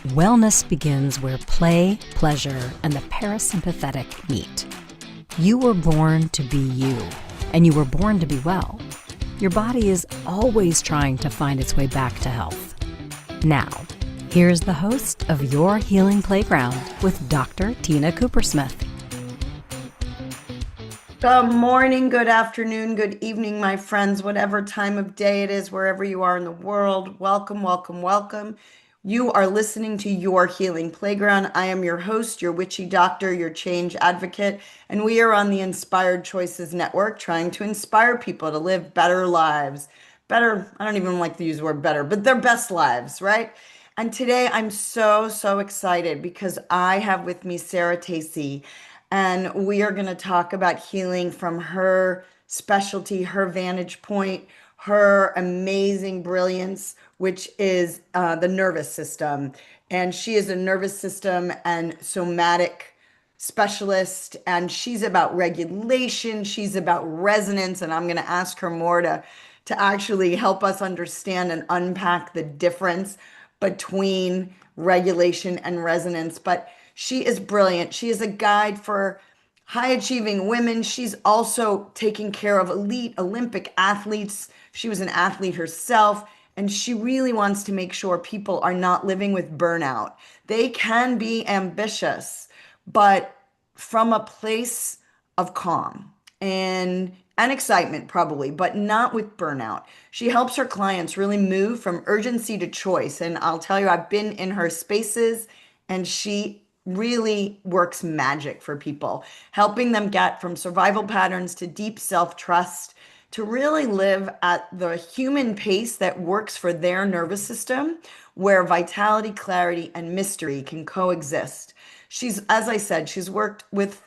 Wellness begins where play, pleasure, and the parasympathetic meet. You were born to be you, and you were born to be well. Your body is always trying to find its way back to health. Now, here's the host of Your Healing Playground with Dr. Tina Coopersmith. Good morning, good afternoon, good evening, my friends, whatever time of day it is, wherever you are in the world. Welcome, welcome, welcome. You are listening to Your Healing Playground. I am your host, your witchy doctor, your change advocate, and we are on the Inspired Choices Network trying to inspire people to live better lives. Better, I don't even like to use the word better, but their best lives, right? And today I'm so excited because I have with me Sarah Tacey, and we are going to talk about healing from her specialty, her vantage point, her amazing brilliance, which is the nervous system. And she is a nervous system and somatic specialist, and she's about regulation, she's about resonance, and I'm going to ask her more to actually help us understand and unpack the difference between regulation and resonance. But she is brilliant. She is a guide for high achieving women. She's also taking care of elite Olympic athletes. She was an athlete herself, and she really wants to make sure people are not living with burnout. They can be ambitious, but from a place of calm and excitement probably, but not with burnout. She helps her clients really move from urgency to choice. And I'll tell you, I've been in her spaces, and she really works magic for people, helping them get from survival patterns to deep self-trust, to really live at the human pace that works for their nervous system, where vitality, clarity, and mystery can coexist. She's, as I said, she's worked with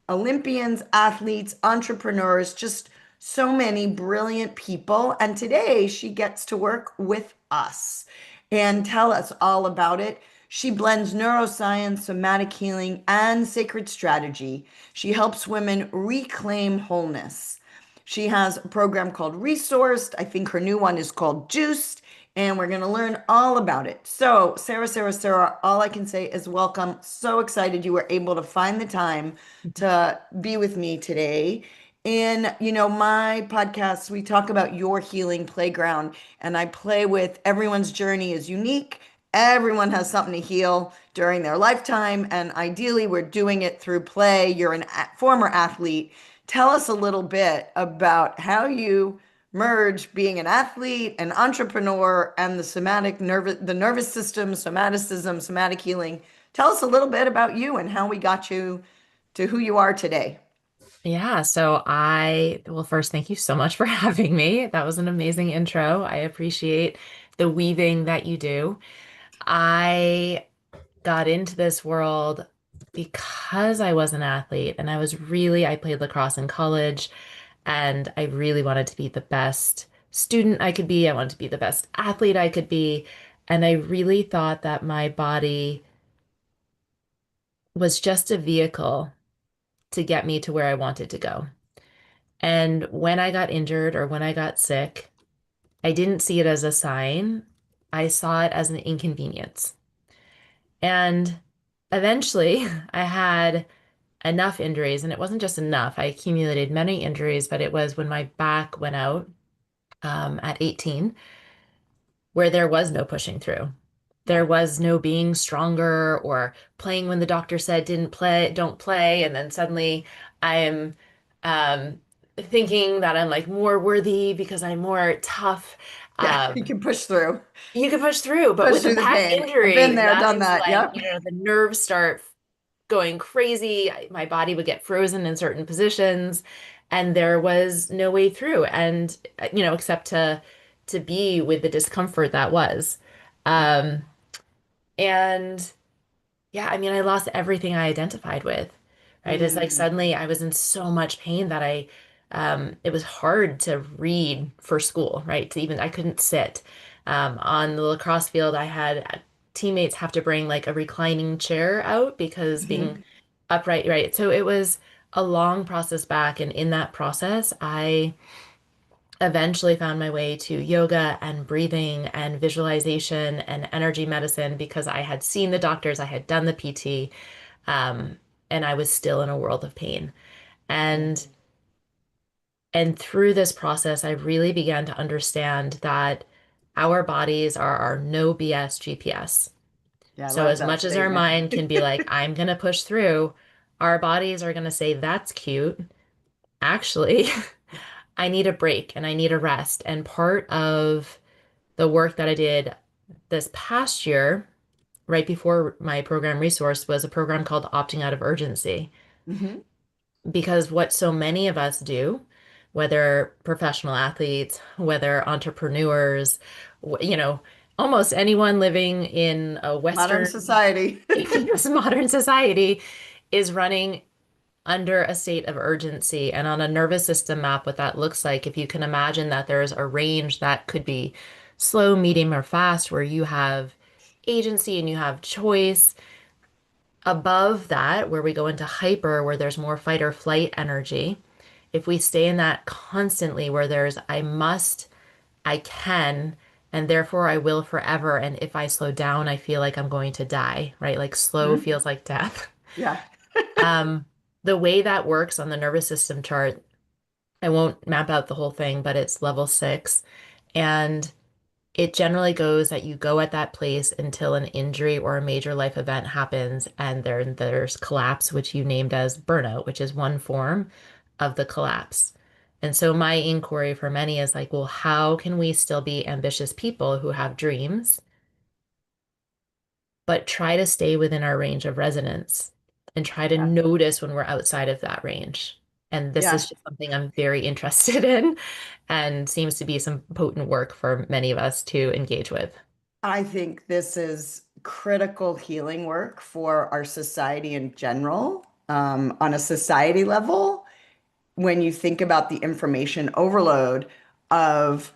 Olympians, athletes, entrepreneurs, just so many brilliant people. And today she gets to work with us and tell us all about it. She blends neuroscience, somatic healing, and sacred strategy. She helps women reclaim wholeness. She has a program called Resourced. I think her new one is called Juiced, and we're going to learn all about it. So, Sarah, all I can say is welcome. So excited you were able to find the time to be with me today. In, my podcast, we talk about your healing playground, and I play with everyone's journey is unique. Everyone has something to heal during their lifetime, and ideally we're doing it through play. You're a former athlete. Tell us a little bit about how you merge being an athlete, an entrepreneur, and the nervous system, somaticism, somatic healing. Tell us a little bit about you and how we got you to who you are today. Yeah, well, first, thank you so much for having me. That was an amazing intro. I appreciate the weaving that you do. I got into this world because I was an athlete and I played lacrosse in college, and I really wanted to be the best student I could be. I wanted to be the best athlete I could be. And I really thought that my body was just a vehicle to get me to where I wanted to go. And when I got injured or when I got sick, I didn't see it as a sign. I saw it as an inconvenience. And eventually I had enough injuries, and it wasn't just enough. I accumulated many injuries, but it was when my back went out at 18, where there was no pushing through. There was no being stronger or playing when the doctor said don't play. And then suddenly I am thinking that I'm like more worthy because I'm more tough. Yeah, you can push through. You can push through, but Push with a through the back pain. I've injury, been there, that done is that. when, Yep. the nerves start going crazy. My body would get frozen in certain positions, and there was no way through. And, except to be with the discomfort that was. Um, and yeah, I mean, I lost everything I identified with, right? It's like Mm. suddenly I was in so much pain that it was hard to read for school, right? I couldn't sit. On the lacrosse field, I had teammates have to bring like a reclining chair out because being Mhm. upright, right? So it was a long process back. And in that process, I eventually found my way to yoga and breathing and visualization and energy medicine because I had seen the doctors, I had done the PT, um, and I was still in a world of pain. And and through this process, I really began to understand that our bodies are our no BS GPS. Yeah, I So love as that much as our statement. mind can be like, I'm gonna push through, our bodies are gonna say, that's cute. Actually, I need a break and I need a rest. And part of the work that I did this past year, right before my program resource, was a program called Opting Out of Urgency. Hmm. Because what so many of us do, whether professional athletes, whether entrepreneurs, almost anyone living in a Modern Western, society. modern society, is running under a state of urgency. And on a nervous system map, what that looks like, if you can imagine that there's a range that could be slow, medium, or fast, where you have agency and you have choice. Above that, where we go into hyper, where there's more fight or flight energy, if we stay in that constantly, where there's I must, I can, and therefore I will forever. And if I slow down, I feel like I'm going to die, right? Like slow Mhm. feels like death. Yeah. Um, the way that works on the nervous system chart, I won't map out the whole thing, but it's level 6. And it generally goes that you go at that place until an injury or a major life event happens, and there's collapse, which you named as burnout, which is one form of the collapse. And so my inquiry for many is like, well, how can we still be ambitious people who have dreams, but try to stay within our range of resonance and try to Yeah. notice when we're outside of that range? And this Yeah. is just something I'm very interested in and seems to be some potent work for many of us to engage with. I think this is critical healing work for our society in general, on a society level. When you think about the information overload of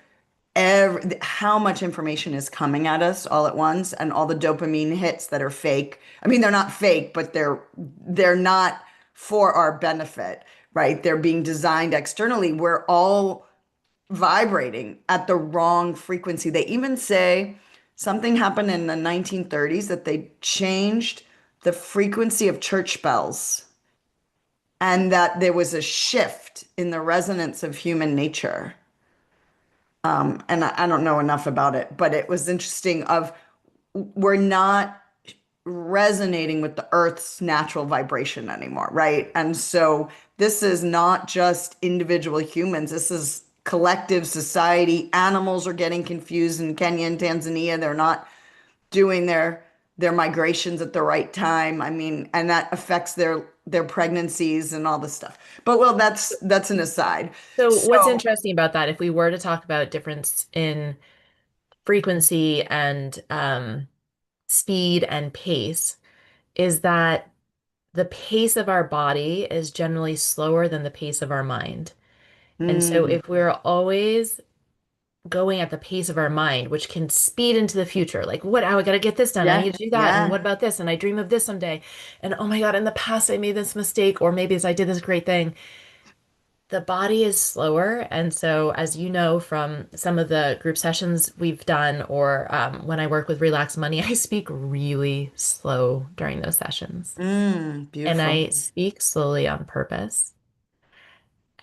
how much information is coming at us all at once and all the dopamine hits that are fake. I mean, they're not fake, but they're not for our benefit, right? They're being designed externally. We're all vibrating at the wrong frequency. They even say something happened in the 1930s that they changed the frequency of church bells and that there was a shift in the resonance of human nature. And I don't know enough about it, but it was interesting of we're not resonating with the earth's natural vibration anymore, right? And so this is not just individual humans, this is collective society. Animals are getting confused in Kenya and Tanzania. They're not doing their migrations at the right time. I mean, and that affects their pregnancies and all this stuff. But well, that's an aside. So what's So interesting about that, if we were to talk about difference in frequency and speed and pace, is that the pace of our body is generally slower than the pace of our mind. And so mm, if we're always going at the pace of our mind, which can speed into the future, like what, oh, I got to get this done. I yeah, need to do that. And yeah, what about this? And I dream of this someday. And oh my God, in the past I made this mistake, or maybe I did this great thing. The body is slower. And so, as you know from some of the group sessions we've done, or when I work with Relax Money, I speak really slow during those sessions. And beautiful. I speak slowly on purpose.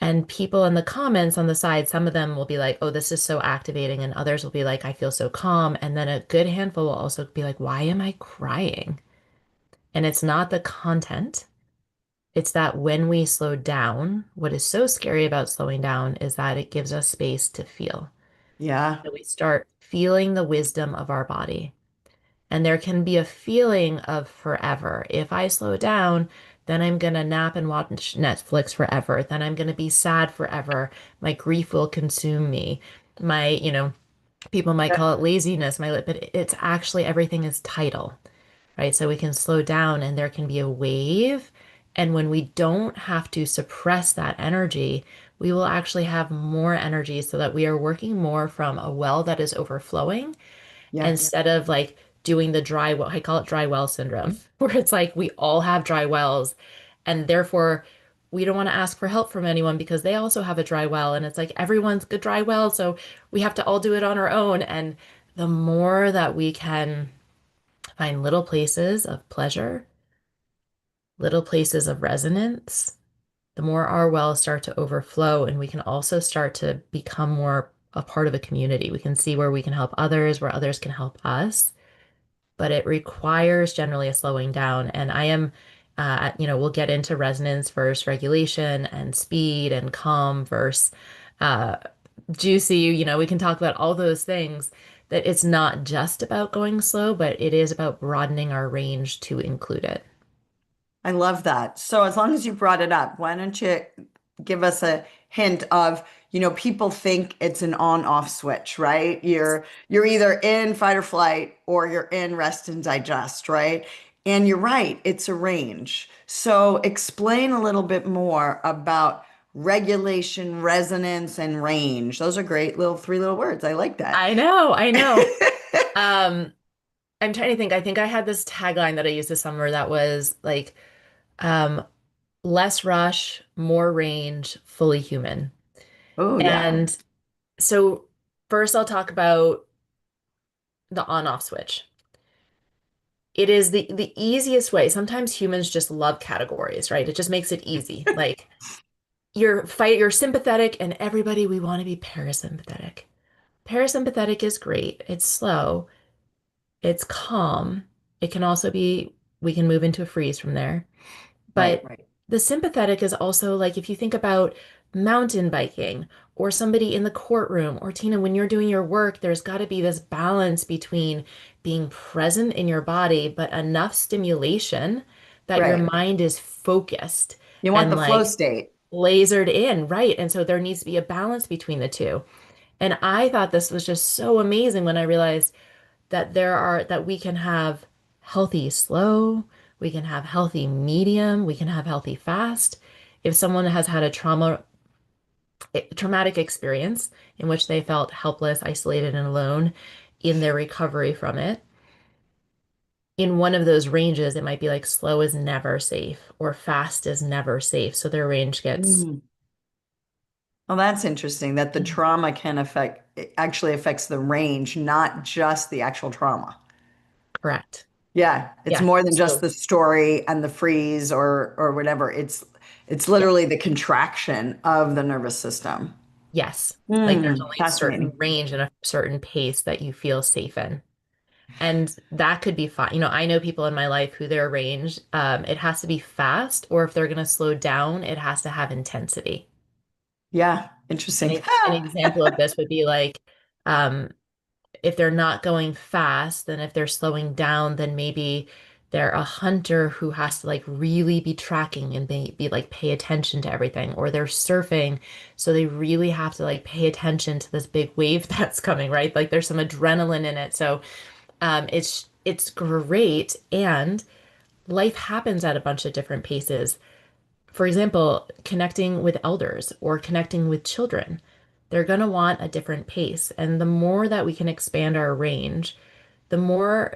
And people in the comments on the side, some of them will be like, oh, this is so activating. And others will be like, I feel so calm. And then a good handful will also be like, why am I crying? And it's not the content. It's that when we slow down, what is so scary about slowing down is that it gives us space to feel. Yeah, So we start feeling the wisdom of our body. And there can be a feeling of forever. If I slow down, then I'm going to nap and watch Netflix forever. Then I'm going to be sad forever. My grief will consume me. My, people might yeah, call it laziness, but it's actually everything is tidal, right? So we can slow down and there can be a wave. And when we don't have to suppress that energy, we will actually have more energy so that we are working more from a well that is overflowing yeah, instead of like doing the dry well. I call it dry well syndrome, where it's like we all have dry wells and therefore we don't want to ask for help from anyone because they also have a dry well. And it's like everyone's a dry well, so we have to all do it on our own. And the more that we can find little places of pleasure, little places of resonance, the more our wells start to overflow, and we can also start to become more a part of a community. We can see where we can help others, where others can help us, but it requires generally a slowing down. And I am, we'll get into resonance versus regulation and speed and calm versus uh, juicy. We can talk about all those things, that it's not just about going slow, but it is about broadening our range to include it. I love that. So as long as you brought it up, why don't you give us a hint of, people think it's an on-off switch, right? You're either in fight or flight or you're in rest and digest, right? And you're right, it's a range. So explain a little bit more about regulation, resonance, and range. Those are great three little words. I like that. I know. I'm trying to think. I think I had this tagline that I used this summer that was like, um, less rush, more range, fully human. Oh, yeah. And so first I'll talk about the on-off switch. It is the easiest way. Sometimes humans just love categories, right? It just makes it easy. Like you're sympathetic, and everybody, we want to be parasympathetic. Parasympathetic is great. It's slow. It's calm. It can also be, we can move into a freeze from there. Right, But right. the sympathetic is also like if you think about mountain biking or somebody in the courtroom, or Tina, when you're doing your work, there's got to be this balance between being present in your body, but enough stimulation that your Right. mind is focused You want and the flow like state. lasered in, right? And so there needs to be a balance between the two. And I thought this was just so amazing when I realized that we can have healthy slow, we can have healthy medium, we can have healthy fast. If someone has had a traumatic experience in which they felt helpless, isolated, and alone in their recovery from it, in one of those ranges, it might be like slow is never safe or fast is never safe. So their range gets Mm. Well, that's interesting that the trauma it actually affects the range, not just the actual trauma. correct. Yeah, it's Yeah. more than just So, the story and the freeze or whatever. It's yeah. literally the contraction of the nervous system. Yes. Like there's Mm, only a certain fascinating. range and a certain pace that you feel safe in. And that could be fine. I know people in my life who their range, it has to be fast, or if they're going to slow down, it has to have intensity. Yeah, An, interesting. an example of this would be like, um, if they're not going fast, then if they're slowing down, then maybe they're a hunter who has to like really be tracking and be like pay attention to everything, or they're surfing, so they really have to like pay attention to this big wave that's coming, right? Like there's some adrenaline in it. So it's great, and life happens at a bunch of different paces. For example, connecting with elders or connecting with children, they're going to want a different pace. And the more that we can expand our range, the more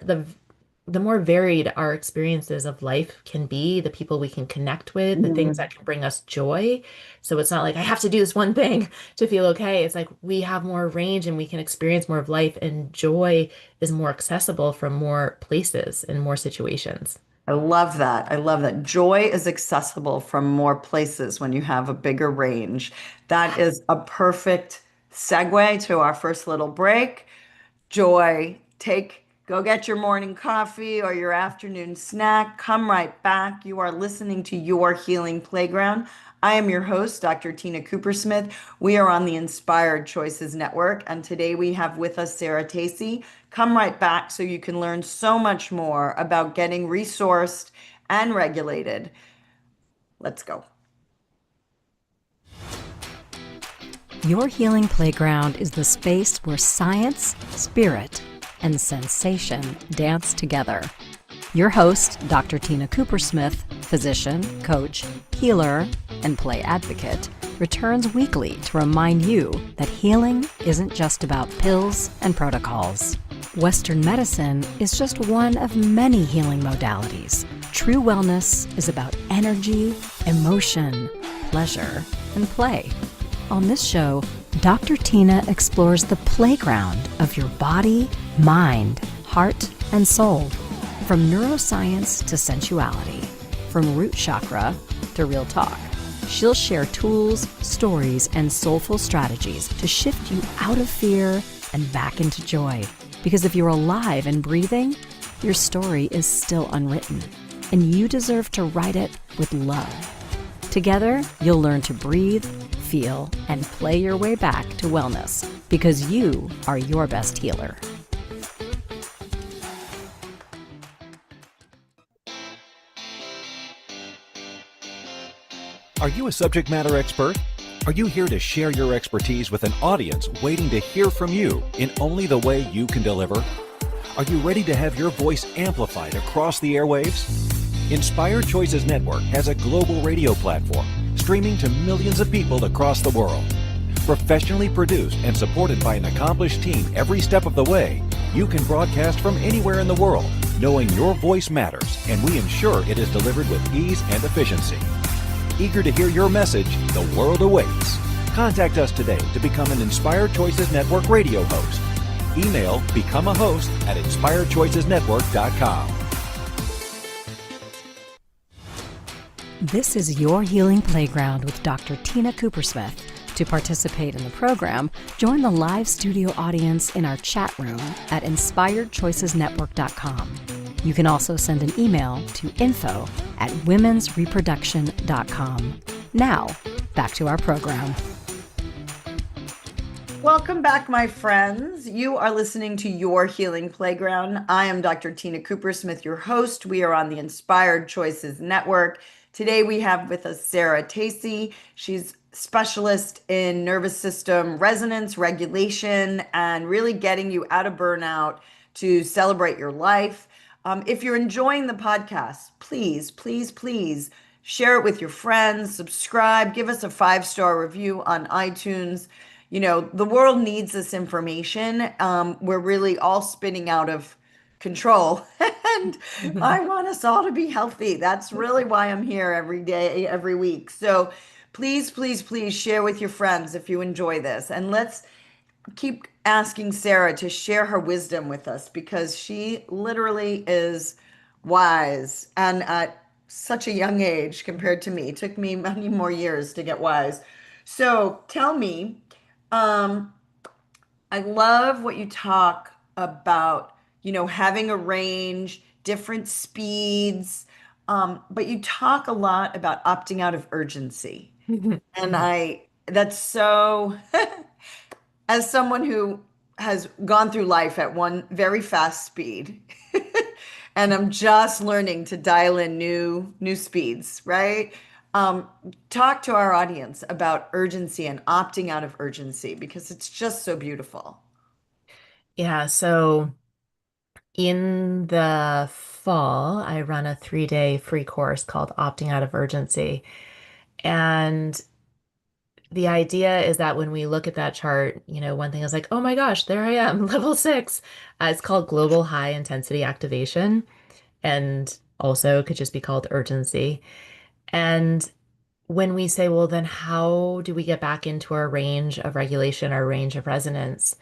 the more varied our experiences of life can be, the people we can connect with, the things Mm. that can bring us joy. So it's not like I have to do this one thing to feel okay. It's like we have more range and we can experience more of life, and joy is more accessible from more places and more situations. I love that. I love that. Joy is accessible from more places when you have a bigger range. That is a perfect segue to our first little break. Joy, go get your morning coffee or your afternoon snack. Come right back. You are listening to Your Healing Playground. I am your host, Dr. Tina Coopersmith. We are on the Inspired Choices Network, and today we have with us Sarah Tacey. Come right back so you can learn so much more about getting resourced and regulated. Let's go. Your Healing Playground is the space where science, spirit, and sensation dance together. Your host, Dr. Tina Coopersmith, physician, coach, healer, and play advocate, returns weekly to remind you that healing isn't just about pills and protocols. Western medicine is just one of many healing modalities. True wellness is about energy, emotion, pleasure, and play. On this show, Dr. Tina explores the playground of your body, mind, heart, and soul. From neuroscience to sensuality, from root chakra to real talk. She'll share tools, stories, and soulful strategies to shift you out of fear and back into joy. Because if you're alive and breathing, your story is still unwritten, and you deserve to write it with love. Together, you'll learn to breathe, feel, and play your way back to wellness, because you are your best healer. Are you a subject matter expert? Are you here to share your expertise with an audience waiting to hear from you in only the way you can deliver? Are you ready to have your voice amplified across the airwaves? Inspired Choices Network has a global radio platform streaming to millions of people across the world. Professionally produced and supported by an accomplished team every step of the way, you can broadcast from anywhere in the world, knowing your voice matters, and we ensure it is delivered with ease and efficiency. Eager to hear your message, the world awaits. Contact us today to become an Inspired Choices Network radio host. Email become a host at inspiredchoicesnetwork.com. This is your healing playground with Dr. Tina Coopersmith. To participate in the program, join the live studio audience in our chat room at inspiredchoicesnetwork.com. You can also send an email to info@womensreproduction.com. Now, back to our program. Welcome back, my friends. You are listening to Your Healing Playground. I am Dr. Tina Coopersmith, your host. We are on the Inspired Choices Network. Today we have with us Sarah Tacey. She's specialist in nervous system resonance, regulation, and really getting you out of burnout to celebrate your life. If you're enjoying the podcast, please, please, please share it with your friends, subscribe, give us a 5-star review on iTunes. You know, the world needs this information. We're really all spinning out of control, and I want us all to be healthy. That's really why I'm here every day, every week. So please, please, please share with your friends if you enjoy this. And let's keep asking Sarah to share her wisdom with us, because she literally is wise, and at such a young age compared to me. It took me many more years to get wise. So tell me, I love what you talk about, having a range, different speeds, but you talk a lot about opting out of urgency. And that's so, as someone who has gone through life at one very fast speed, and I'm just learning to dial in new speeds, right? Talk to our audience about urgency and opting out of urgency, because it's just so beautiful. Yeah, so in the fall, I run a 3-day free course called Opting Out of Urgency. And the idea is that when we look at that chart, one thing is like, oh my gosh, there I am, level 6. It's called global high intensity activation, and also could just be called urgency. And when we say, well, then how do we get back into our range of regulation, our range of resonance?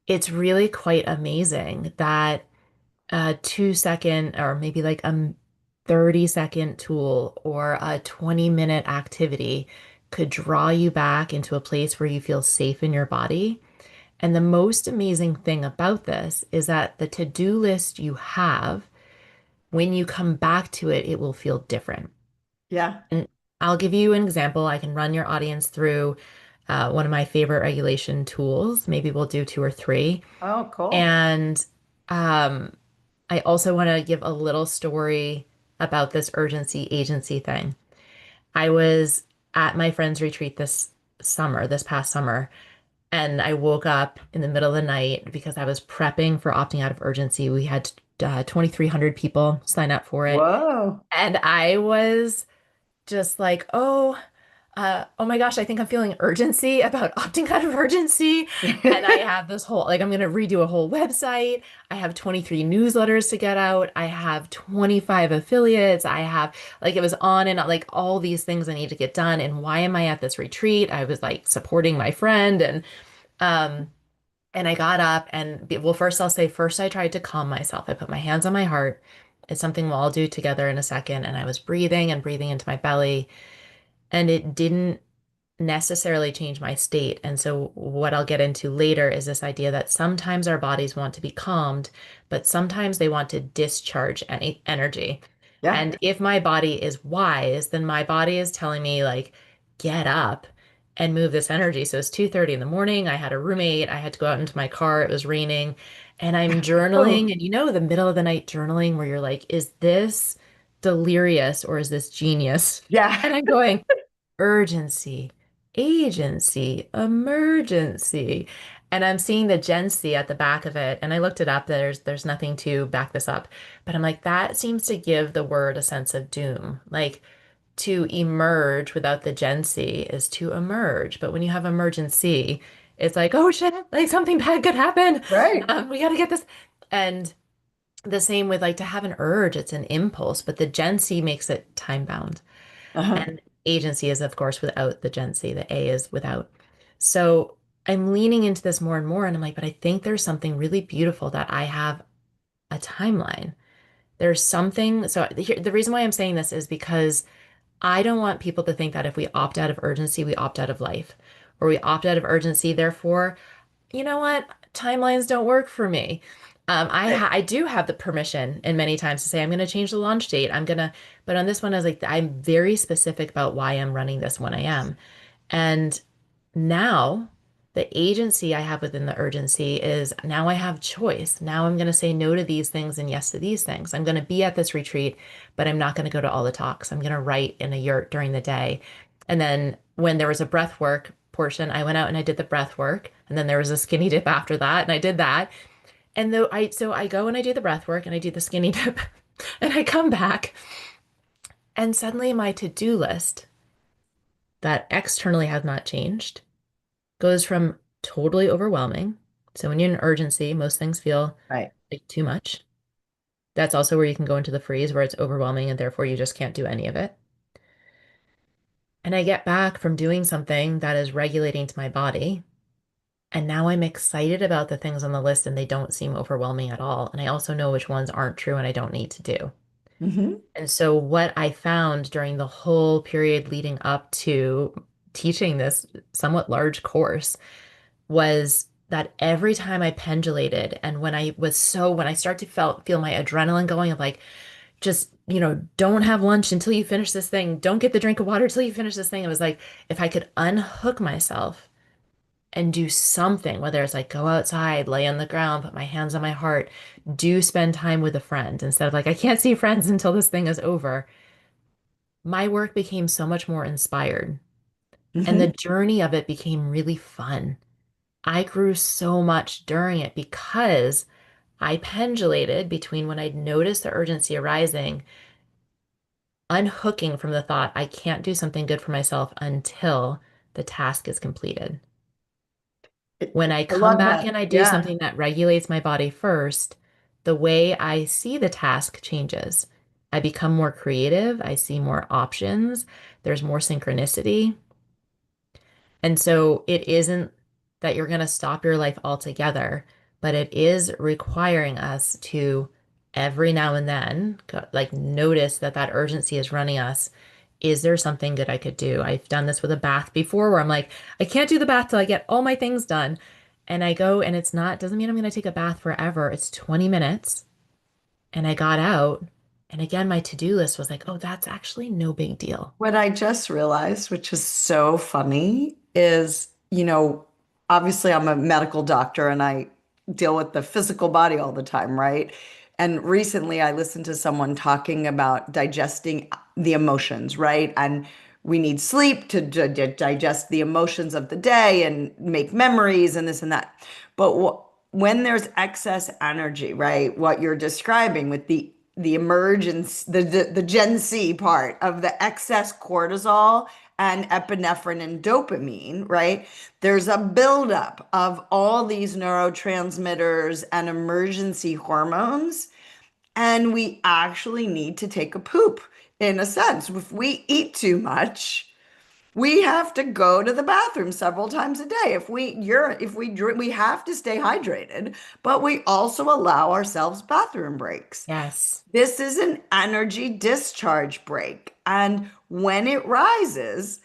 It's really quite amazing that a 2-second or maybe like a 30-second tool or a 20-minute activity could draw you back into a place where you feel safe in your body. And the most amazing thing about this is that the to-do list you have, when you come back to it, it will feel different. Yeah. And I'll give you an example. I can run your audience through one of my favorite regulation tools. Maybe we'll do 2 or 3. Oh, cool. And I also want to give a little story about this urgency agency thing. I was at my friend's retreat this past summer, and I woke up in the middle of the night because I was prepping for opting out of urgency. We had 2,300 people sign up for it. Whoa. And I was just like, oh, Oh my gosh, I think I'm feeling urgency about opting out of urgency. And I have this whole, like, I'm going to redo a whole website. I have 23 newsletters to get out. I have 25 affiliates. I have, like, it was on and on, like, all these things I need to get done. And why am I at this retreat? I was like supporting my friend um, and I got up and, well, first I'll say, first I tried to calm myself. I put my hands on my heart. It's something we'll all do together in a second. And I was breathing and breathing into my belly. And it didn't necessarily change my state. And so, what I'll get into later is this idea that sometimes our bodies want to be calmed, but sometimes they want to discharge any energy. Yeah. And if my body is wise, then my body is telling me, like, get up and move this energy. So it's 2:30 in the morning. I had a roommate. I had to go out into my car. It was raining. And I'm Oh, journaling. And the middle of the night journaling where you're like, is this delirious or is this genius? yeah. And I'm going, urgency, agency, emergency. And I'm seeing the Gen Z at the back of it. And I looked it up. There's nothing to back this up. But I'm like, that seems to give the word a sense of doom. Like to emerge without the Gen Z is to emerge. But when you have emergency, it's like, oh shit, like something bad could happen. Right. We got to get this. And the same with like to have an urge, it's an impulse, but the Gen Z makes it time bound. Uh-huh. And agency is, of course, without the Gen Z. The A is without. So I'm leaning into this more and more. And I'm like, but I think there's something really beautiful that I have a timeline. There's something. So the reason why I'm saying this is because I don't want people to think that if we opt out of urgency, we opt out of life, or we opt out of urgency. Therefore, you know what? Timelines don't work for me. Right. I do have the permission and many times to say I'm going to change the launch date. But on this one, I was like, I'm very specific about why I'm running this when I am. And now the agency I have within the urgency is now I have choice. Now I'm going to say no to these things and yes to these things. I'm going to be at this retreat, but I'm not going to go to all the talks. I'm going to write in a yurt during the day. And then when there was a breath work portion, I went out and I did the breath work. And then there was a skinny dip after that, and I did that. And so I go and I do the breath work and I do the skinny dip and I come back and suddenly my to-do list that externally has not changed goes from totally overwhelming. So when you're in urgency, most things feel Right. like too much. That's also where you can go into the freeze where it's overwhelming and therefore you just can't do any of it. And I get back from doing something that is regulating to my body. And now I'm excited about the things on the list and they don't seem overwhelming at all. And I also know which ones aren't true and I don't need to do. Hmm. And so, what I found during the whole period leading up to teaching this somewhat large course was that every time I pendulated and when I start to feel my adrenaline going of like, just, don't have lunch until you finish this thing, don't get the drink of water till you finish this thing. It was like, if I could unhook myself and do something, whether it's like go outside, lay on the ground, put my hands on my heart, do spend time with a friend instead of like, I can't see friends until this thing is over. My work became so much more inspired and the Hmm. journey of it became really fun. I grew so much during it because I pendulated between when I'd noticed the urgency arising, unhooking from the thought, I can't do something good for myself until the task is completed. When I I come love back that. and I do Yeah. something that regulates my body first, the way I see the task changes. I become more creative. I see more options. There's more synchronicity. And so it isn't that you're going to stop your life altogether, but it is requiring us to every now and then, like notice that that urgency is running us. Is there something good I could do? I've done this with a bath before where I'm like, I can't do the bath till I get all my things done. And I go and doesn't mean I'm going to take a bath forever. It's 20 minutes. And I got out. And again, my to-do list was like, oh, that's actually no big deal. What I just realized, which is so funny, is, obviously I'm a medical doctor and I deal with the physical body all the time, right? And recently I listened to someone talking about digesting the emotions, right? And we need sleep to digest the emotions of the day and make memories and this and that. But when there's excess energy, right? What you're describing with the emergence, the Gen C part of the excess cortisol and epinephrine and dopamine, right? There's a buildup of all these neurotransmitters and emergency hormones, and we actually need to take a poop in a sense. If we eat too much, we have to go to the bathroom several times a day. If we drink, we have to stay hydrated, but we also allow ourselves bathroom breaks. Yes. This is an energy discharge break. And when it rises,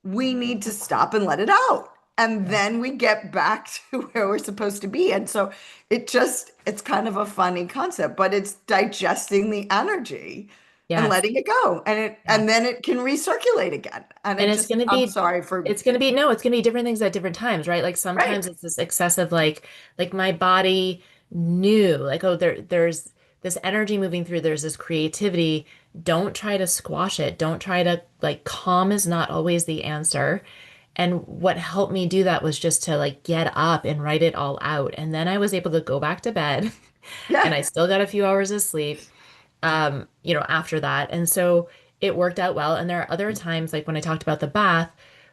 we need to stop and let it out. And then we get back to where we're supposed to be. And so it's kind of a funny concept, but it's digesting the energy and Yes. letting it go. And then it can recirculate again. And And it's going to I'm be, sorry for, it's going to be, no, it's going to be different things at different times, right? Like right. sometimes it's this excessive, like my body knew, like, oh, there's this energy moving through, there's this creativity. Don't try to squash it. Don't try to, like, calm is not always the answer. And what helped me do that was just to like get up and write it all out. And then I was able to go back to bed and Yeah. I still got a few hours of sleep, after that. And so it worked out well. And there are other times, like when I talked about the bath,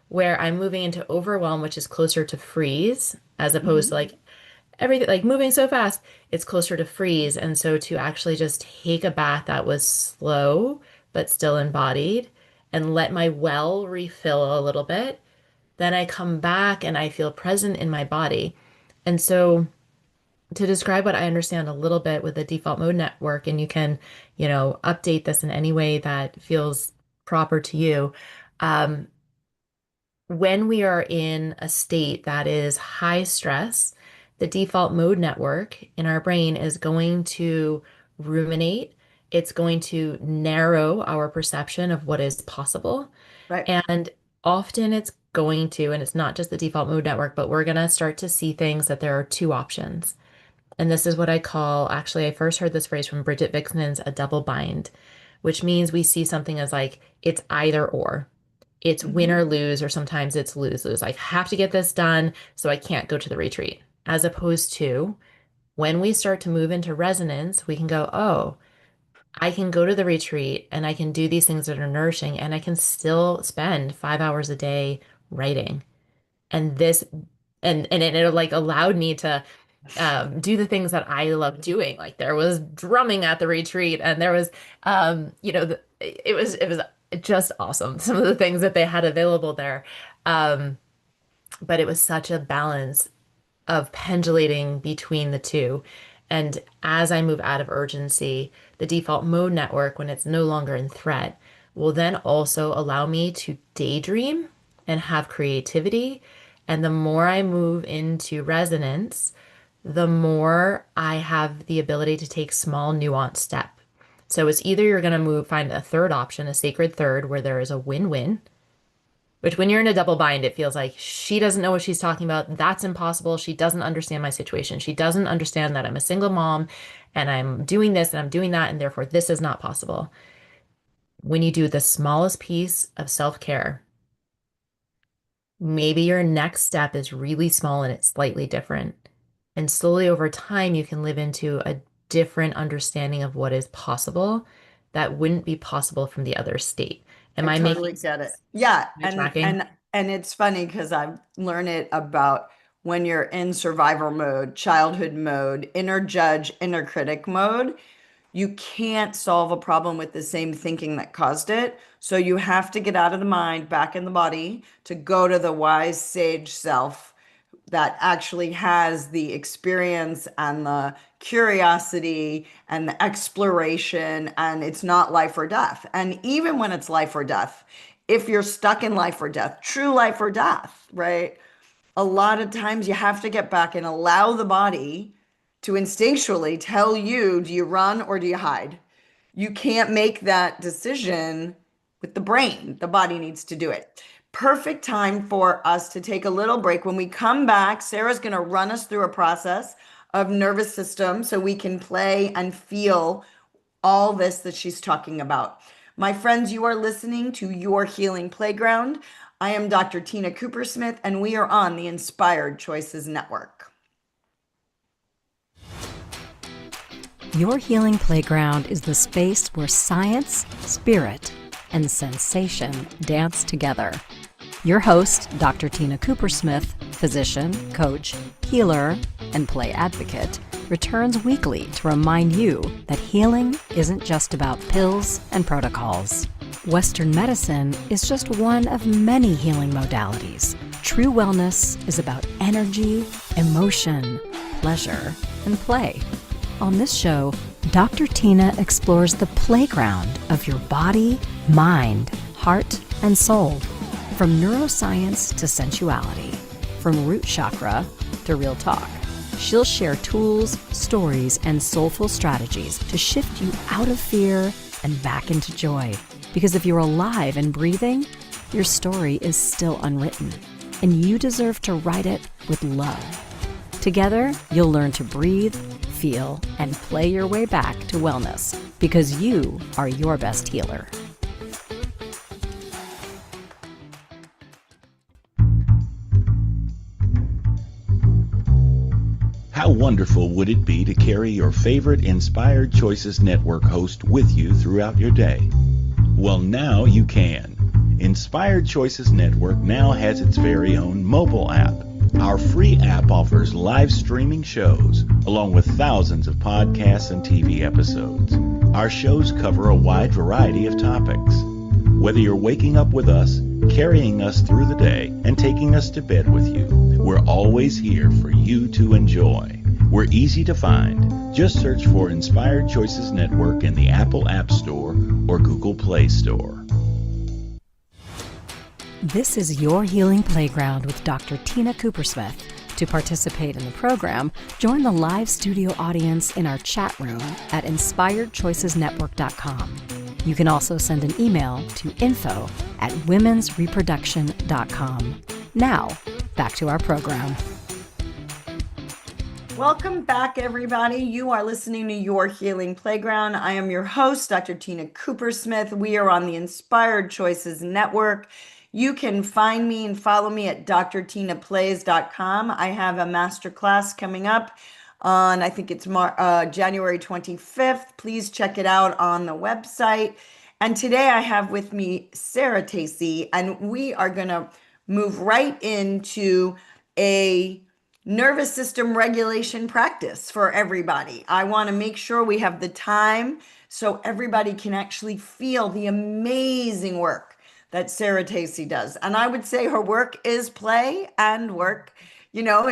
where I'm moving into overwhelm, which is closer to freeze, as opposed to Mhm. like everything, like moving so fast, it's closer to freeze. And so to actually just take a bath that was slow, but still embodied, and let my well refill a little bit, then I come back and I feel present in my body. And so to describe what I understand a little bit with the default mode network, and you can, update this in any way that feels proper to you. Um, when we are in a state that is high stress, the default mode network in our brain is going to ruminate. It's going to narrow our perception of what is possible. Right. And often it's going to, and it's not just the default mode network, but we're going to start to see things that there are two options. And this is what I call, actually, I first heard this phrase from Bridget Vixen's a double bind, which means we see something as like it's either or. It's win Mhm. or lose, or sometimes it's lose lose. I have to get this done, so I can't go to the retreat. As opposed to when we start to move into resonance, we can go, oh, I can go to the retreat and I can do these things that are nourishing, and I can still spend 5 hours a day writing. And this, and it like allowed me to do the things that I love doing. Like there was drumming at the retreat, and there was, it was just awesome. Some of the things that they had available there. Um, but it was such a balance of pendulating between the two. And as I move out of urgency, the default mode network, when it's no longer in threat, will then also allow me to daydream and have creativity. And the more I move into resonance, the more I have the ability to take small, nuanced step. So it's either you're going to find a third option, a sacred third, where there is a win-win, which when you're in a double bind, it feels like she doesn't know what she's talking about. That's impossible. She doesn't understand my situation. She doesn't understand that I'm a single mom and I'm doing this and I'm doing that, and therefore this is not possible. When you do the smallest piece of self-care, maybe your next step is really small and it's slightly different. And slowly over time, you can live into a different understanding of what is possible that wouldn't be possible from the other state. Am I I totally making get it. sense? Yeah, Am I tracking? and it's funny because I've learned it about when you're in survival mode, childhood mode, inner judge, inner critic mode, you can't solve a problem with the same thinking that caused it. So you have to get out of the mind, back in the body to go to the wise sage self that actually has the experience and the curiosity and the exploration, and it's not life or death. And even when it's life or death, if you're stuck in life or death, true life or death, right? A lot of times you have to get back and allow the body to instinctually tell you, do you run or do you hide? You can't make that decision with the brain. The body needs to do it. Perfect time for us to take a little break. When we come back, Sarah's going to run us through a process of nervous system so we can play and feel all this that she's talking about. My friends, you are listening to Your Healing Playground. I am Dr. Tina Coopersmith, and we are on the Inspired Choices Network. Your Healing Playground is the space where science, spirit, and sensation dance together. Your host, Dr. Tina Coopersmith, physician, coach, healer, and play advocate, returns weekly to remind you that healing isn't just about pills and protocols. Western medicine is just one of many healing modalities. True wellness is about energy, emotion, pleasure, and play. On this show, Dr. Tina explores the playground of your body, mind, heart, and soul. From neuroscience to sensuality, from root chakra to real talk. She'll share tools, stories, and soulful strategies to shift you out of fear and back into joy. Because if you're alive and breathing, your story is still unwritten, and you deserve to write it with love. Together, you'll learn to breathe, feel, and play your way back to wellness, because you are your best healer. How wonderful would it be to carry your favorite Inspired Choices Network host with you throughout your day? Well, now you can. Inspired Choices Network now has its very own mobile app. Our free app offers live streaming shows, along with thousands of podcasts and TV episodes. Our shows cover a wide variety of topics. Whether you're waking up with us, carrying us through the day, and taking us to bed with you, we're always here for you to enjoy. We're easy to find. Just search for Inspired Choices Network in the Apple App Store or Google Play Store. This is your healing playground with Dr. Tina Coopersmith. To participate in the program, join the live studio audience in our chat room at inspiredchoicesnetwork.com. You can also send an email to info@womensreproduction.com. Now, back to our program. Welcome back, everybody. You are listening to Your Healing Playground. I am your host, Dr. Tina Coopersmith. We are on the Inspired Choices Network. You can find me and follow me at drtinaplays.com. I have a masterclass coming up on, I think it's January 25th. Please check it out on the website. And today I have with me Sarah Tacey, and we are going to move right into a nervous system regulation practice for everybody. I want to make sure we have the time so everybody can actually feel the amazing work that Sarah Tacey does. And I would say her work is play and work. You know,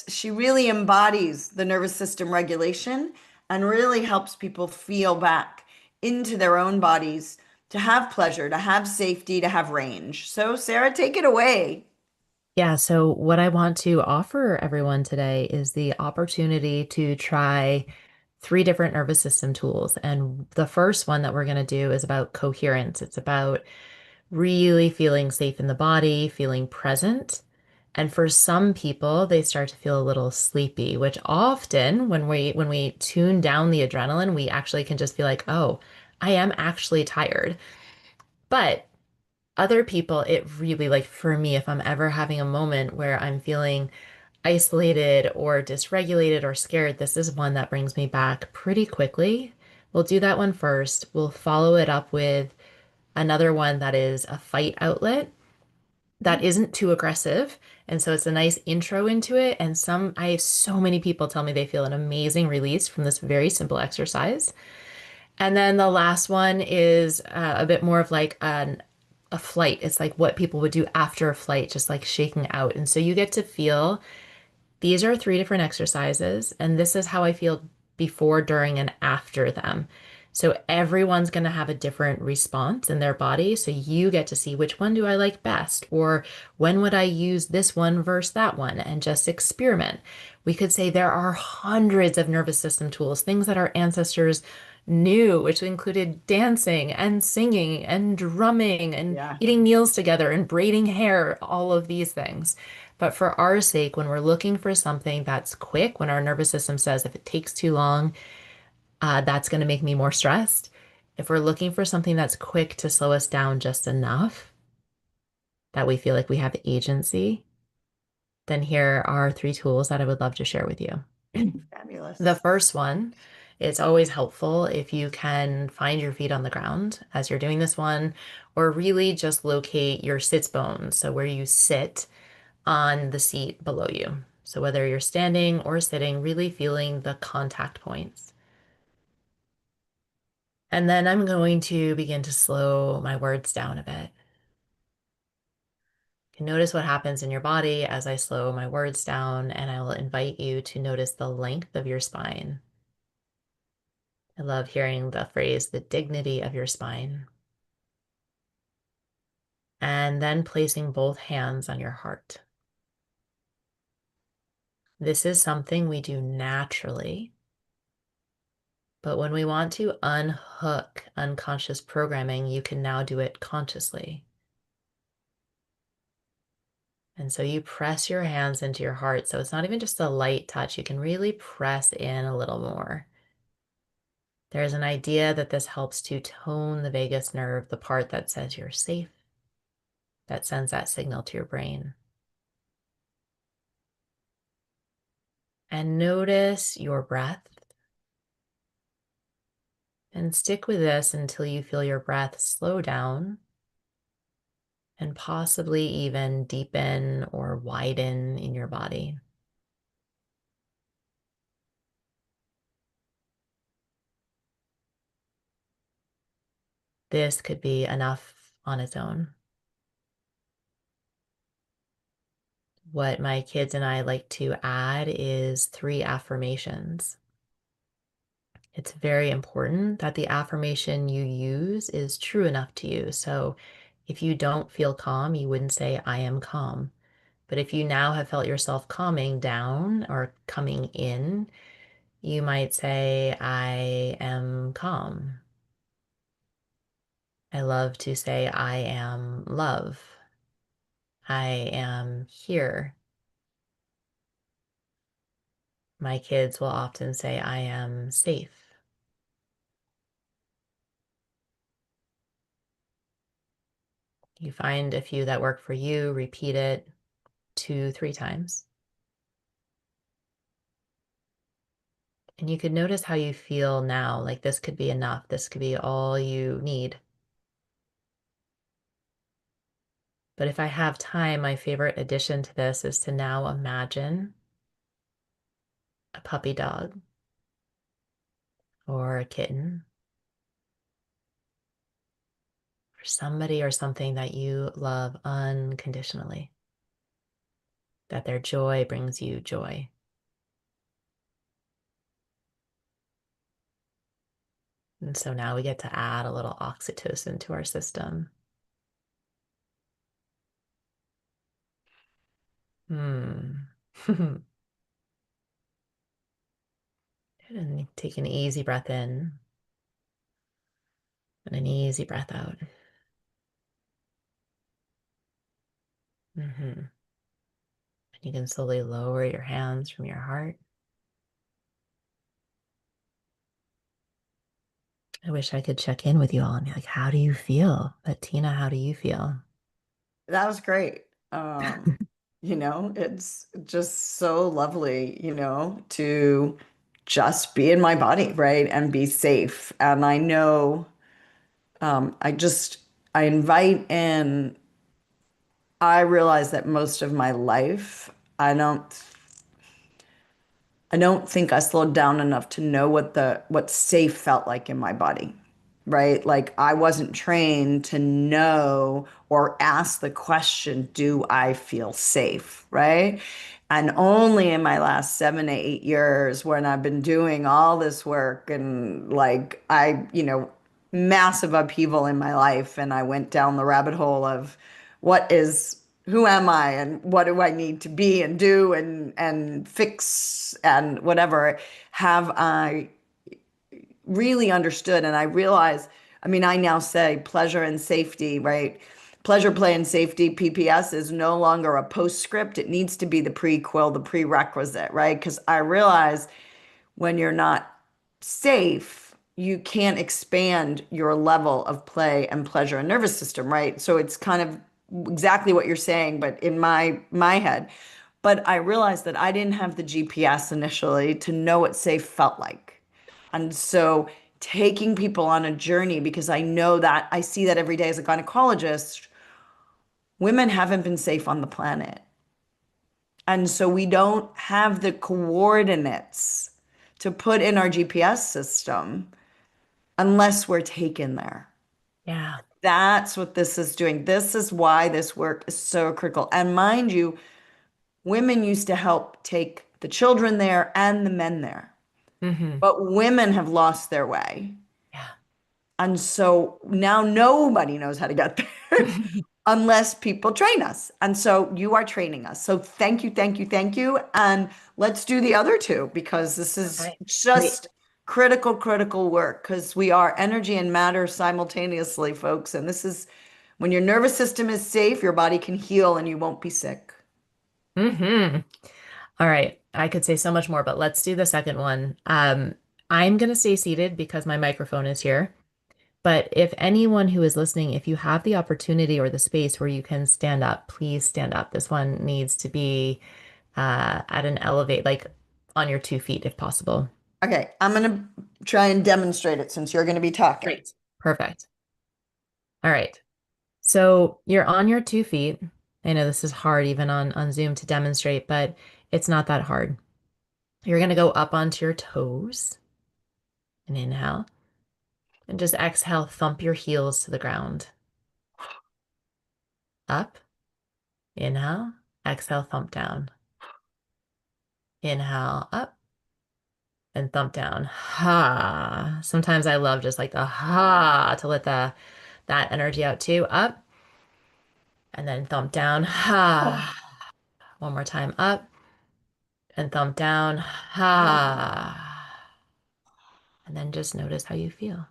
she really embodies the nervous system regulation and really helps people feel back into their own bodies to have pleasure, to have safety, to have range. So Sarah, take it away. Yeah, so what I want to offer everyone today is the opportunity to try 3 different nervous system tools. And the first one that we're going to do is about coherence. It's about really feeling safe in the body, feeling present. And for some people, they start to feel a little sleepy, which often when we tune down the adrenaline, we actually can just feel like, oh, I am actually tired. But other people, it really, like for me, if I'm ever having a moment where I'm feeling isolated or dysregulated or scared, this is one that brings me back pretty quickly. We'll do that one first. We'll follow it up with another one that is a fight outlet that isn't too aggressive. And so it's a nice intro into it. And I have so many people tell me they feel an amazing release from this very simple exercise. And then the last one is a bit more of like a flight. It's like what people would do after a flight, just like shaking out. And so you get to feel, these are 3 different exercises, and this is how I feel before, during, and after them. So everyone's going to have a different response in their body. So you get to see which one do I like best, or when would I use this one versus that one, and just experiment. We could say there are hundreds of nervous system tools, things that our ancestors knew, which included dancing and singing and drumming and eating meals together and braiding hair, all of these things. But for our sake, when we're looking for something that's quick, when our nervous system says if it takes too long, that's going to make me more stressed. If we're looking for something that's quick to slow us down just enough that we feel like we have agency, then here are 3 tools that I would love to share with you. Fabulous. The first one It's always helpful if you can find your feet on the ground as you're doing this one, or really just locate your sits bones. So where you sit on the seat below you. So whether you're standing or sitting, really feeling the contact points. And then I'm going to begin to slow my words down a bit. You can notice what happens in your body as I slow my words down, and I will invite you to notice the length of your spine. I love hearing the phrase, the dignity of your spine. And then placing both hands on your heart. This is something we do naturally, but when we want to unhook unconscious programming, you can now do it consciously. And so you press your hands into your heart. So it's not even just a light touch. You can really press in a little more. There's an idea that this helps to tone the vagus nerve, the part that says you're safe, that sends that signal to your brain. And notice your breath. And stick with this until you feel your breath slow down and possibly even deepen or widen in your body. This could be enough on its own. What my kids and I like to add is 3 affirmations. It's very important that the affirmation you use is true enough to you. So if you don't feel calm, you wouldn't say, I am calm. But if you now have felt yourself calming down or coming in, you might say, I am calm. I love to say, I am love. I am here. My kids will often say, I am safe. You find a few that work for you, repeat it 2, 3 times. And you could notice how you feel now, like this could be enough. This could be all you need. But if I have time, my favorite addition to this is to now imagine a puppy dog or a kitten or somebody or something that you love unconditionally, that their joy brings you joy. And so now we get to add a little oxytocin to our system. And take an easy breath in and an easy breath out. And you can slowly lower your hands from your heart. I wish I could check in with you all and be like, how do you feel? But Tina, how do you feel? That was great. It's just so lovely, to just be in my body, right? And be safe. And I know, I invite in, I realize that most of my life, I don't think I slowed down enough to know what safe felt like in my body, right? Like I wasn't trained to know or ask the question, do I feel safe, right? And only in my last 7 to 8 years when I've been doing all this work and like massive upheaval in my life and I went down the rabbit hole of who am I and what do I need to be and do and fix and whatever, have I really understood. And I realize, I mean, I now say pleasure and safety, right? Pleasure, play, and safety, PPS, is no longer a postscript. It needs to be the prequel, the prerequisite, right? Because I realize when you're not safe, you can't expand your level of play and pleasure and nervous system, right? So it's kind of exactly what you're saying, but in my head. But I realized that I didn't have the GPS initially to know what safe felt like. And so taking people on a journey, because I know that I see that every day as a gynecologist, women haven't been safe on the planet. And so we don't have the coordinates to put in our GPS system unless we're taken there. Yeah. That's what this is doing. This is why this work is so critical. And mind you, women used to help take the children there and the men there, Hmm. but women have lost their way. Yeah. And so now nobody knows how to get there unless people train us. And so you are training us. So thank you, thank you, thank you. And let's do the other two because this is Okay. Great. just critical, critical work because we are energy and matter simultaneously, folks. And this is when your nervous system is safe, your body can heal and you won't be sick. Hmm. All right. I could say so much more, but let's do the second one. I'm going to stay seated because my microphone is here. But if anyone who is listening, if you have the opportunity or the space where you can stand up, please stand up. This one needs to be at an elevate, like on your 2 feet if possible. Okay, I'm going to try and demonstrate it since you're going to be talking. Great. Perfect. All right. So you're on your 2 feet. I know this is hard even on Zoom to demonstrate, but it's not that hard. You're going to go up onto your toes and inhale. And just exhale, thump your heels to the ground. Up, inhale, exhale, thump down. Inhale, up, and thump down. Ha. Sometimes I love just like the ha to let that energy out too. Up, and then thump down. Ha. One more time. Up, and thump down. Ha. And then just notice how you feel.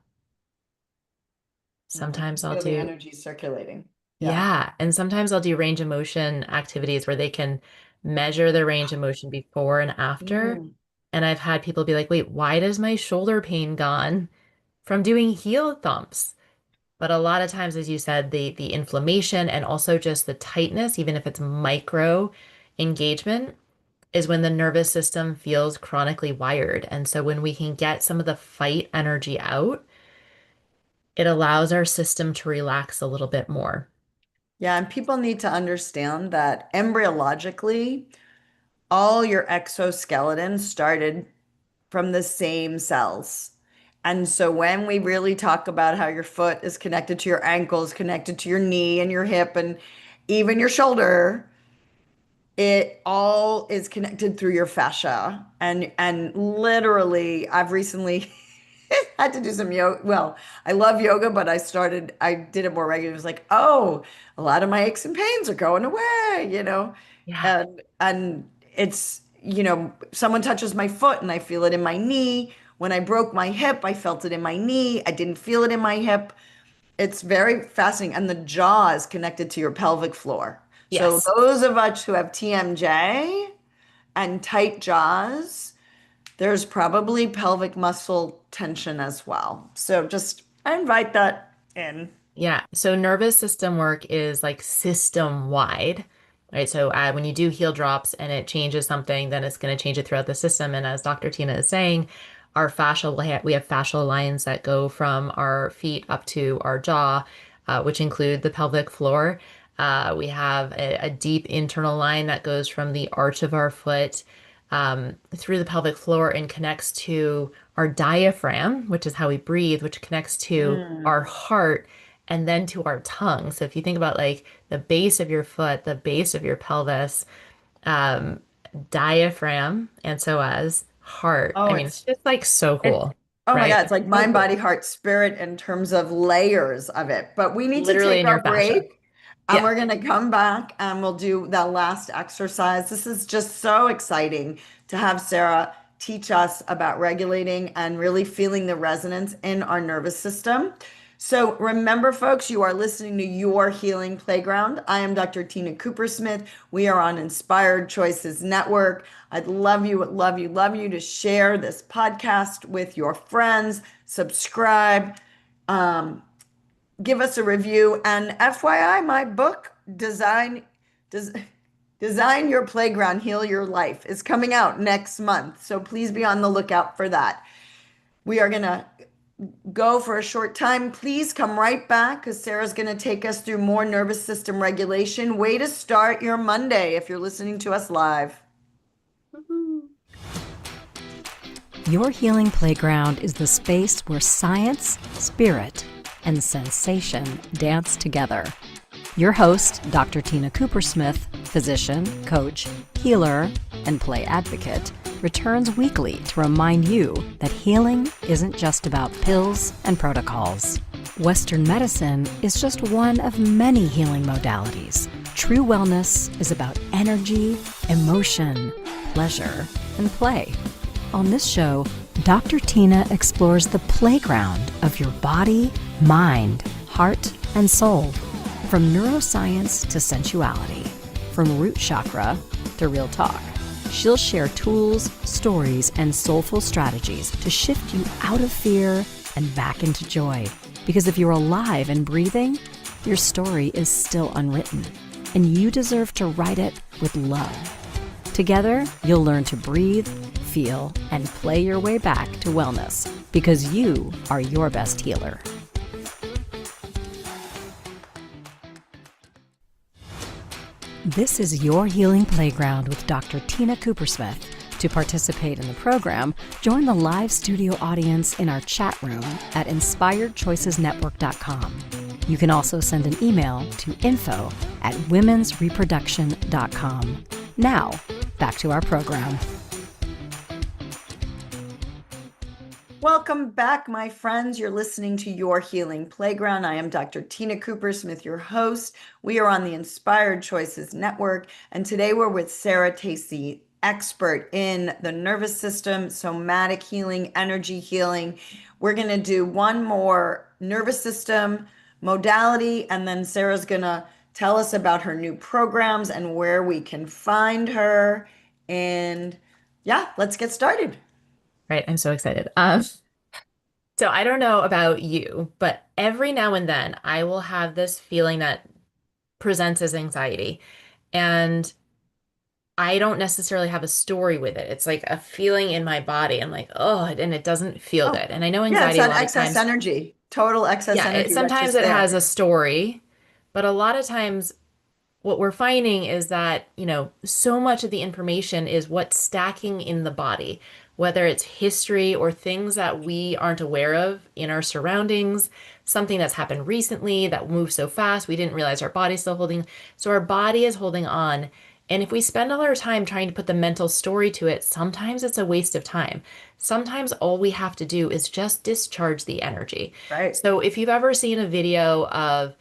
I can Sometimes I'll feel the do energy circulating. Yeah. Yeah, and sometimes I'll do range of motion activities where they can measure the range of motion before and after. Mm. And I've had people be like, wait, why does my shoulder pain gone from doing heel thumps? But a lot of times, as you said, the inflammation and also just the tightness, even if it's micro engagement, is when the nervous system feels chronically wired. And so when we can get some of the fight energy out, it allows our system to relax a little bit more. Yeah, and people need to understand that embryologically, all your exoskeleton started from the same cells. And so when we really talk about how your foot is connected to your ankles, connected to your knee and your hip and even your shoulder, it all is connected through your fascia. And literally, I've recently had to do some yoga. Well, I love yoga, but I did it more regularly. It was like, oh, a lot of my aches and pains are going away, Yeah. and it's, someone touches my foot and I feel it in my knee. When I broke my hip, I felt it in my knee. I didn't feel it in my hip. It's very fascinating. And the jaw is connected to your pelvic floor. So Yes. those of us who have TMJ and tight jaws, there's probably pelvic muscle tension as well. So just I invite that in. Yeah. So nervous system work is like system wide, right? So when you do heel drops and it changes something, then it's going to change it throughout the system. And as Dr. Tina is saying, our fascial, we have fascial lines that go from our feet up to our jaw, which include the pelvic floor. We have a deep internal line that goes from the arch of our foot through the pelvic floor and connects to our diaphragm, which is how we breathe, which connects to our Mm. heart and then to our tongue. So if you think about like the base of your foot, the base of your pelvis, um, diaphragm, and so as heart. Oh, I mean, it's just like so it, cool, oh my God, right? it's like So mind, body, cool. heart, spirit in terms of layers of it. But we need to Literally take in our your fascia. break and Yeah. we're going to come back and we'll do that last exercise. This is just so exciting to have Sarah teach us about regulating and really feeling the resonance in our nervous system. So remember, folks, you are listening to Your Healing Playground. I am Dr. Tina Coopersmith. We are on Inspired Choices Network. I'd love you, love you, love you to share this podcast with your friends, subscribe, give us a review. And FYI, my book, Des- Design Your Playground, Heal Your Life, is coming out next month. So please be on the lookout for that. We are going to go for a short time. Please come right back because Sarah's going to take us through more nervous system regulation. Way to start your Monday if you're listening to us live. Your healing playground is the space where science, spirit, and sensation dance together. Your host, Dr. Tina Coopersmith, physician, coach, healer, and play advocate, returns weekly to remind you that healing isn't just about pills and protocols. Western medicine is just one of many healing modalities. True wellness is about energy, emotion, pleasure, and play. On this show, Dr. Tina explores the playground of your body, mind, heart, and soul. From neuroscience to sensuality, from root chakra to real talk. She'll share tools, stories, and soulful strategies to shift you out of fear and back into joy. Because if you're alive and breathing, your story is still unwritten, and you deserve to write it with love. Together, you'll learn to breathe, feel, and play your way back to wellness, because you are your best healer. This is Your Healing Playground with Dr. Tina Coopersmith. To participate in the program, join the live studio audience in our chat room at inspiredchoicesnetwork.com. You can also send an email to info@womensreproduction.com. Now, back to our program. Welcome back, my friends. You're listening to Your Healing Playground. I am Dr. Tina Coopersmith, your host. We are on the Inspired Choices Network, and today we're with Sarah Tacey, expert in the nervous system, somatic healing, energy healing. We're going to do one more nervous system modality, and then Sarah's going to tell us about her new programs and where we can find her. And yeah, let's get started. Right, I'm so excited. So I don't know about you, but every now and then I will have this feeling that presents as anxiety, and I don't necessarily have a story with it. It's like a feeling in my body. I'm like, oh, and it doesn't feel good. And I know Yeah, it's anxiety a that lot of excess times, energy, total excess yeah, energy that's sometimes just it there. has a story, but a lot of times what we're finding is that, so much of the information is what's stacking in the body, whether it's history or things that we aren't aware of in our surroundings, something that's happened recently that moves so fast, we didn't realize our body's still holding. So our body is holding on. And if we spend all our time trying to put the mental story to it, sometimes it's a waste of time. Sometimes all we have to do is just discharge the energy. Right. So if you've ever seen a video of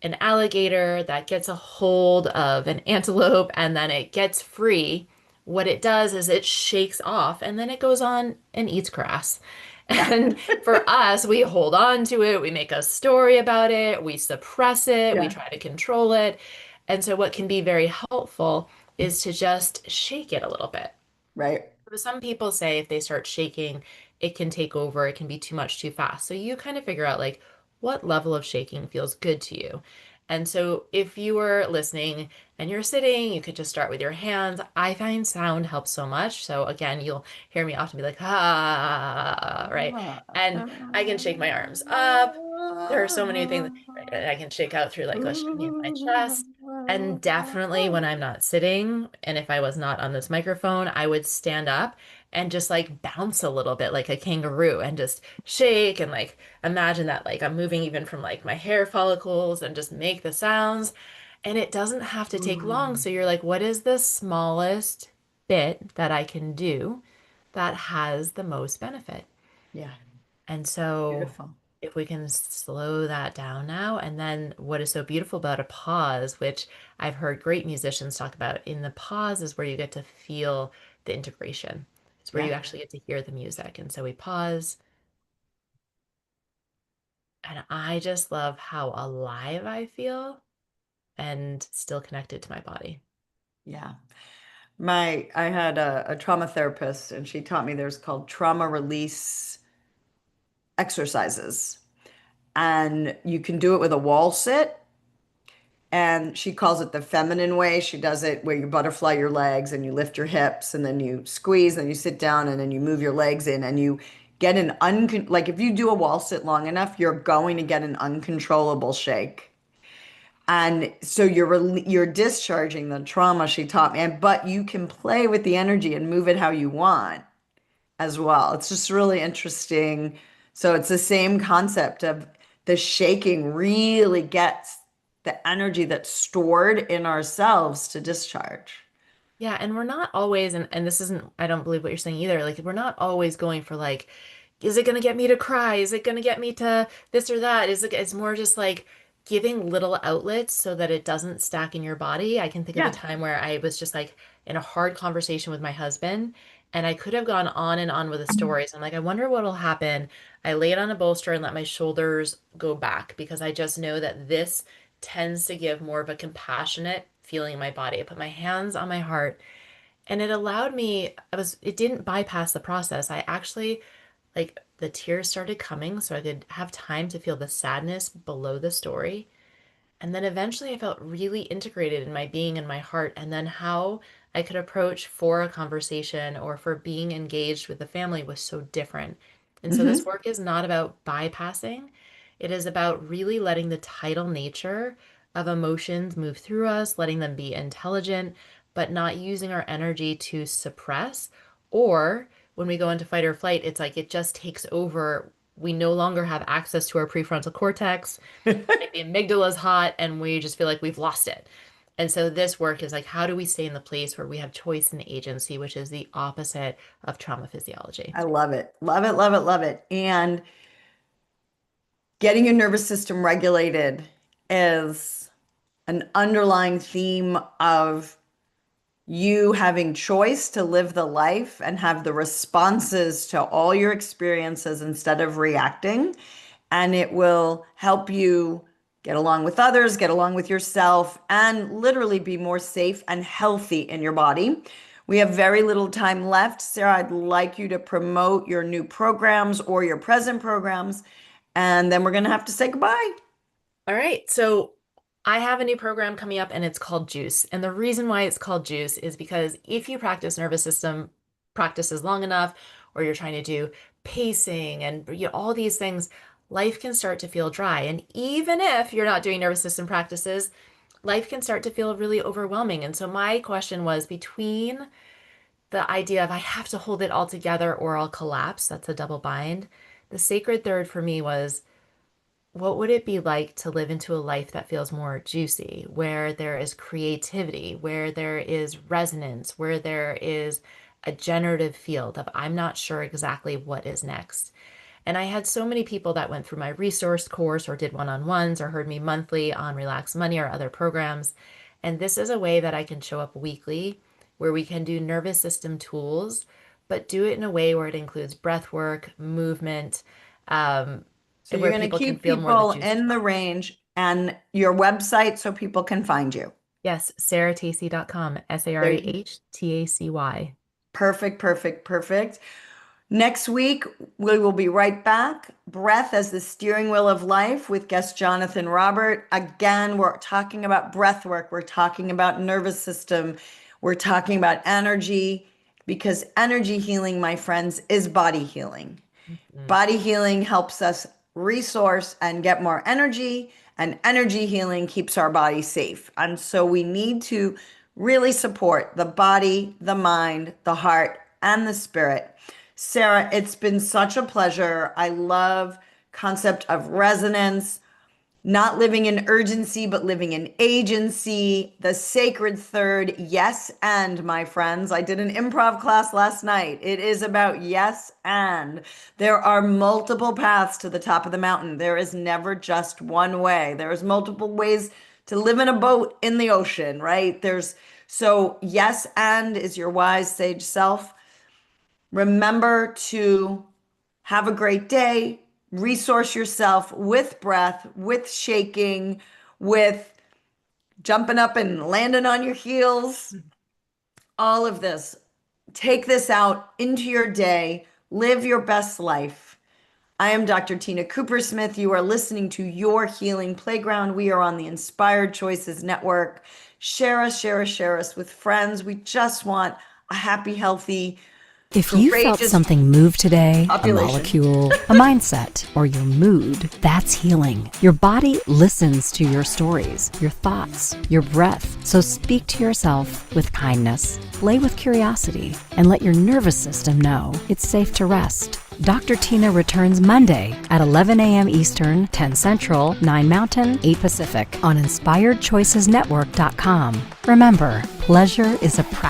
an alligator that gets a hold of an antelope and then it gets free, what it does is it shakes off and then it goes on and eats grass. And for us, we hold on to it, we make a story about it, we suppress it, we Yeah. try to control it. And so what can be very helpful is to just shake it a little bit. Right. But some people say if they start shaking, it can take over, it can be too much too fast. So you kind of figure out like what level of shaking feels good to you. And so if you were listening and you're sitting, you could just start with your hands. I find sound helps so much. So again, you'll hear me often be like, ah, right? And I can shake my arms up. There are so many things that I can shake out through like the shaking of my chest. And definitely when I'm not sitting, and if I was not on this microphone, I would stand up and just like bounce a little bit like a kangaroo and just shake and like imagine that like I'm moving even from like my hair follicles and just make the sounds. And it doesn't have to take long. So you're like, what is the smallest bit that I can do that has the most benefit? Yeah. And so Beautiful. if we can slow that down now, and then what is so beautiful about a pause, which I've heard great musicians talk about, in the pause is where you get to feel the integration. It's where you Yeah. actually get to hear the music. And so we pause. And I just love how alive I feel and still connected to my body. Yeah. I had a trauma therapist and she taught me there's called trauma release exercises. And you can do it with a wall sit. And she calls it the feminine way. She does it where you butterfly your legs and you lift your hips and then you squeeze and you sit down and then you move your legs in and you get like if you do a wall sit long enough, you're going to get an uncontrollable shake. And so you're discharging the trauma she taught me, but you can play with the energy and move it how you want as well. It's just really interesting. So it's the same concept of the shaking really gets the energy that's stored in ourselves to discharge. Yeah, and we're not always, and this isn't, I don't believe what you're saying either. Like, we're not always going for like, is it going to get me to cry? Is it going to get me to this or that? It's more just like giving little outlets so that it doesn't stack in your body. I can think of a Yeah. time where I was just like in a hard conversation with my husband, and I could have gone on and on with the stories. I'm like, I wonder what'll happen. I laid on a bolster and let my shoulders go back because I just know that this tends to give more of a compassionate feeling in my body. I put my hands on my heart, and it allowed me, it didn't bypass the process. I actually, like, the tears started coming so I could have time to feel the sadness below the story. And then eventually I felt really integrated in my being and my heart, and then how I could approach for a conversation or for being engaged with the family was so different. And so this Hmm. work is not about bypassing, it is about really letting the tidal nature of emotions move through us, letting them be intelligent, but not using our energy to suppress. Or when we go into fight or flight, it's like it just takes over. We no longer have access to our prefrontal cortex, like the amygdala is hot and we just feel like we've lost it. And so this work is like, how do we stay in the place where we have choice and agency, which is the opposite of trauma physiology? I love it. Love it, love it, love it. And getting your nervous system regulated is an underlying theme of you having choice to live the life and have the responses to all your experiences instead of reacting. And it will help you get along with others, get along with yourself, and literally be more safe and healthy in your body. We have very little time left. Sarah, I'd like you to promote your new programs or your present programs, and then we're going to have to say goodbye. All right. So I have a new program coming up and it's called Juice. And the reason why it's called Juice is because if you practice nervous system practices long enough, or you're trying to do pacing and all these things, life can start to feel dry. And even if you're not doing nervous system practices, life can start to feel really overwhelming. And so my question was, between the idea of I have to hold it all together or I'll collapse, that's a double bind. The sacred third for me was, what would it be like to live into a life that feels more juicy, where there is creativity, where there is resonance, where there is a generative field of I'm not sure exactly what is next. And I had so many people that went through my resource course or did one-on-ones or heard me monthly on Relax Money or other programs. And this is a way that I can show up weekly where we can do nervous system tools, but do it in a way where it includes breath work, movement, um, So you're where going to people can keep feel more of the people juice in the flow. range and your website so people can find you. Yes, sarahtacy.com, There you SARAHTACY. Perfect, perfect, perfect. Next week, we will be right back. Breath as the steering wheel of life with guest Jonathan Robert. Again, we're talking about breath work. We're talking about nervous system. We're talking about energy because energy healing, my friends, is body healing. Mhm. Body healing helps us resource and get more energy, and energy healing keeps our body safe. And so we need to really support the body, the mind, the heart, and the spirit. Sarah, it's been such a pleasure. I love concept of resonance, not living in urgency, but living in agency, the sacred third, yes, and my friends. I did an improv class last night. It is about yes, and. There are multiple paths to the top of the mountain. There is never just one way. There's multiple ways to live in a boat in the ocean, right? So yes, and is your wise sage self. Remember to have a great day. Resource yourself with breath, with shaking, with jumping up and landing on your heels. All of this. Take this out into your day. Live your best life. I am Dr. Tina Coopersmith. You are listening to Your Healing Playground. We are on the Inspired Choices Network. Share us, share us, share us with friends. We just want a happy, healthy, If you felt courageous something move today, population. a molecule, a mindset, or your mood, that's healing. Your body listens to your stories, your thoughts, your breath. So speak to yourself with kindness, play with curiosity, and let your nervous system know it's safe to rest. Dr. Tina returns Monday at 11 a.m. Eastern, 10 Central, 9 Mountain, 8 Pacific on InspiredChoicesNetwork.com. Remember, pleasure is a practice.